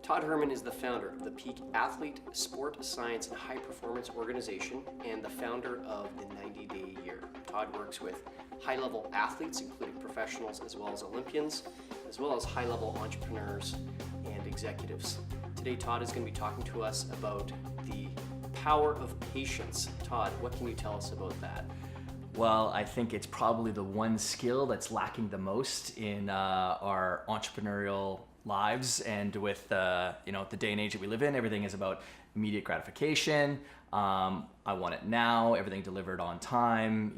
Todd Herman is the founder of the Peak Athlete, Sport, Science, and High Performance Organization and the founder of the 90-Day Year. Todd works with high-level athletes, including professionals as well as Olympians, as well as high-level entrepreneurs and executives. Today, Todd is going to be talking to us about the power of patience. Todd, what can you tell us about that? Well, I think it's probably the one skill that's lacking the most in our entrepreneurial lives, and with the day and age that we live in, everything is about immediate gratification. I want it now. Everything delivered on time.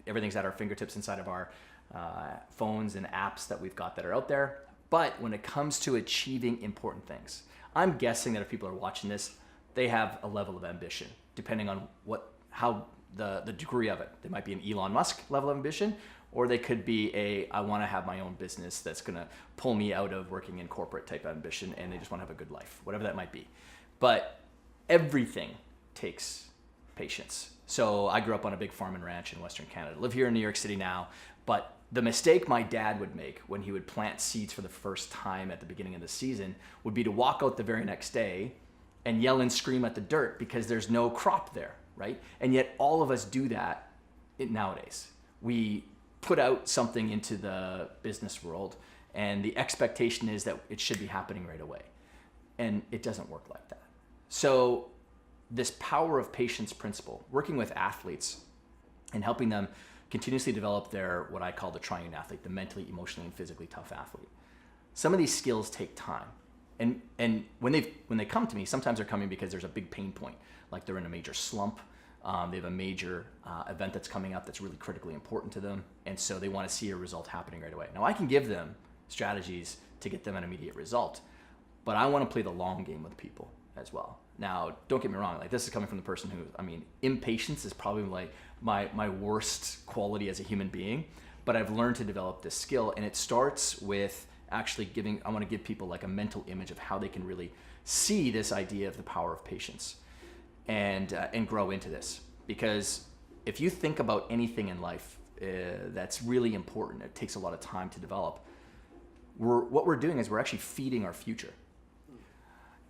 Everything's at our fingertips inside of our phones and apps that we've got that are out there. But when it comes to achieving important things, I'm guessing that if people are watching this, they have a level of ambition, depending on how the degree of it. They might be an Elon Musk level of ambition, or they could be I want to have my own business that's going to pull me out of working in corporate type of ambition, and they just want to have a good life, whatever that might be. But everything takes patience. So I grew up on a big farm and ranch in Western Canada. Live here in New York City now, but the mistake my dad would make when he would plant seeds for the first time at the beginning of the season would be to walk out the very next day and yell and scream at the dirt because there's no crop there, right? And yet all of us do that nowadays. We put out something into the business world, and the expectation is that it should be happening right away. And it doesn't work like that. So this power of patience principle, working with athletes and helping them continuously develop their, what I call the triune athlete, the mentally, emotionally, and physically tough athlete. Some of these skills take time. And when they come to me, sometimes they're coming because there's a big pain point, like they're in a major slump. They have a major event that's coming up that's really critically important to them, and so they want to see a result happening right away. Now, I can give them strategies to get them an immediate result, but I want to play the long game with people as well. Now, don't get me wrong, like this is coming from the person who, impatience is probably like my worst quality as a human being, but I've learned to develop this skill, and it starts with actually I want to give people like a mental image of how they can really see this idea of the power of patience. And grow into this. Because if you think about anything in life that's really important, it takes a lot of time to develop. What we're doing is we're actually feeding our future.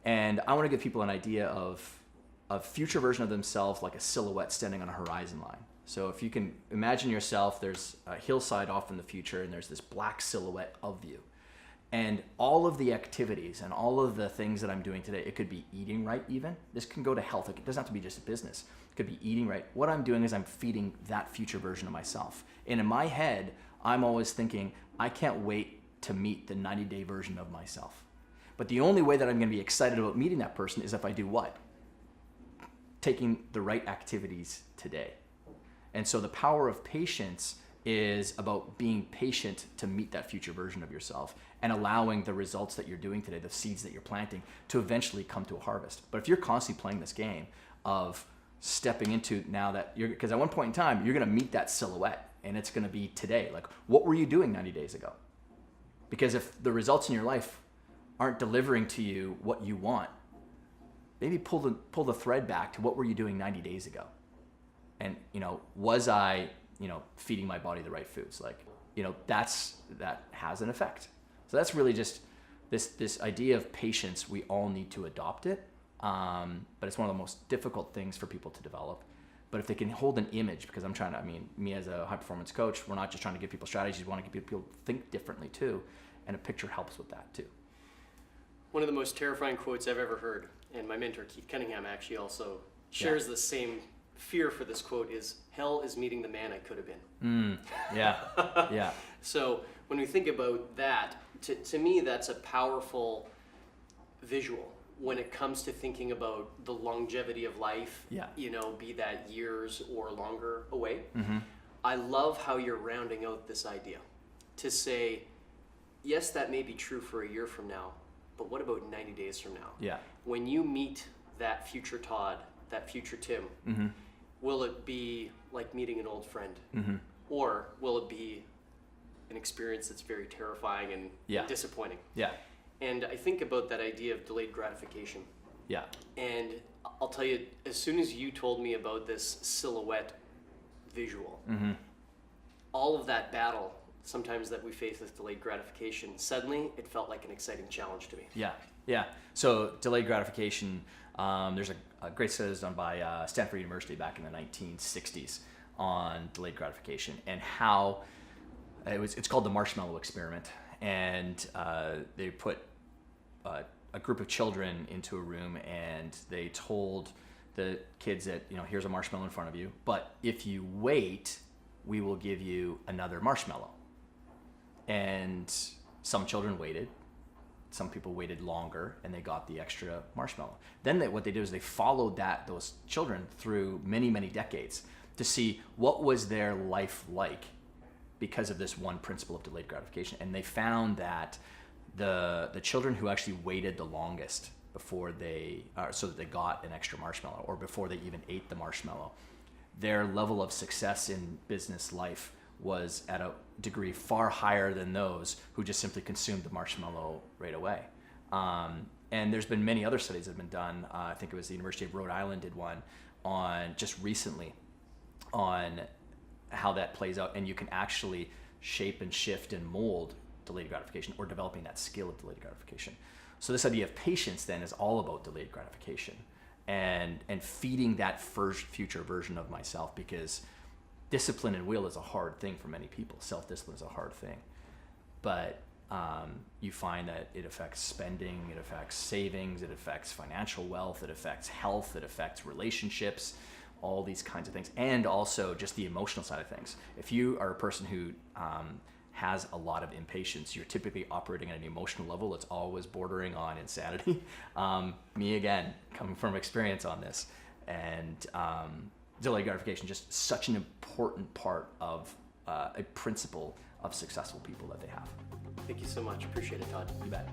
And I want to give people an idea of a future version of themselves like a silhouette standing on a horizon line. So if you can imagine yourself, there's a hillside off in the future, and there's this black silhouette of you. And all of the activities and all of the things that I'm doing today, it could be eating right even. This can go to health. It doesn't have to be just a business. It could be eating right. What I'm doing is I'm feeding that future version of myself. And in my head, I'm always thinking, I can't wait to meet the 90-day version of myself. But the only way that I'm going to be excited about meeting that person is if I do what? Taking the right activities today. And so the power of patience is about being patient to meet that future version of yourself and allowing the results that you're doing today, the seeds that you're planting, to eventually come to a harvest. But if you're constantly playing this game of stepping into now that because at one point in time, you're going to meet that silhouette, and it's going to be today. Like, what were you doing 90 days ago? Because if the results in your life aren't delivering to you what you want, maybe pull the thread back to what were you doing 90 days ago? And, was I feeding my body the right foods? That has an effect. So that's really just this idea of patience. We all need to adopt it, but it's one of the most difficult things for people to develop. But if they can hold an image, because me as a high performance coach, we're not just trying to give people strategies, we want to get people to think differently too, and a picture helps with that too. One of the most terrifying quotes I've ever heard, and my mentor Keith Cunningham actually also shares the same fear for this quote, is hell is meeting the man I could have been. Yeah. So when we think about that, to me, that's a powerful visual when it comes to thinking about the longevity of life, be that years or longer away. Mm-hmm. I love how you're rounding out this idea to say, yes, that may be true for a year from now, but what about 90 days from now? Yeah. When you meet that future Todd, that future Tim, mm-hmm. will it be like meeting an old friend? Mm-hmm. Or will it be an experience that's very terrifying and disappointing? Yeah. And I think about that idea of delayed gratification. Yeah. And I'll tell you, as soon as you told me about this silhouette visual, mm-hmm. all of that battle sometimes that we face with delayed gratification, suddenly it felt like an exciting challenge to me. Yeah. So delayed gratification, there's a great study that was done by Stanford University back in the 1960s on delayed gratification and how it's called the marshmallow experiment. And they put a group of children into a room and they told the kids that, here's a marshmallow in front of you, but if you wait, we will give you another marshmallow. And some children waited. Some people waited longer and they got the extra marshmallow. Then what they did is they followed those children through many, many decades to see what was their life like because of this one principle of delayed gratification. And they found that the children who actually waited the longest before so that they got an extra marshmallow or before they even ate the marshmallow, their level of success in business life was at a degree far higher than those who just simply consumed the marshmallow right away. And there's been many other studies that have been done. I think it was the University of Rhode Island did one on just recently on how that plays out, and you can actually shape and shift and mold delayed gratification or developing that skill of delayed gratification. So this idea of patience then is all about delayed gratification and feeding that first future version of myself, because discipline and will is a hard thing for many people. Self-discipline is a hard thing. But you find that it affects spending, it affects savings, it affects financial wealth, it affects health, it affects relationships, all these kinds of things. And also just the emotional side of things. If you are a person who has a lot of impatience, you're typically operating at an emotional level that's always bordering on insanity. Me again, coming from experience on this. And delayed gratification, just such an important part of a principle of successful people that they have. Thank you so much. Appreciate it, Todd. You bet.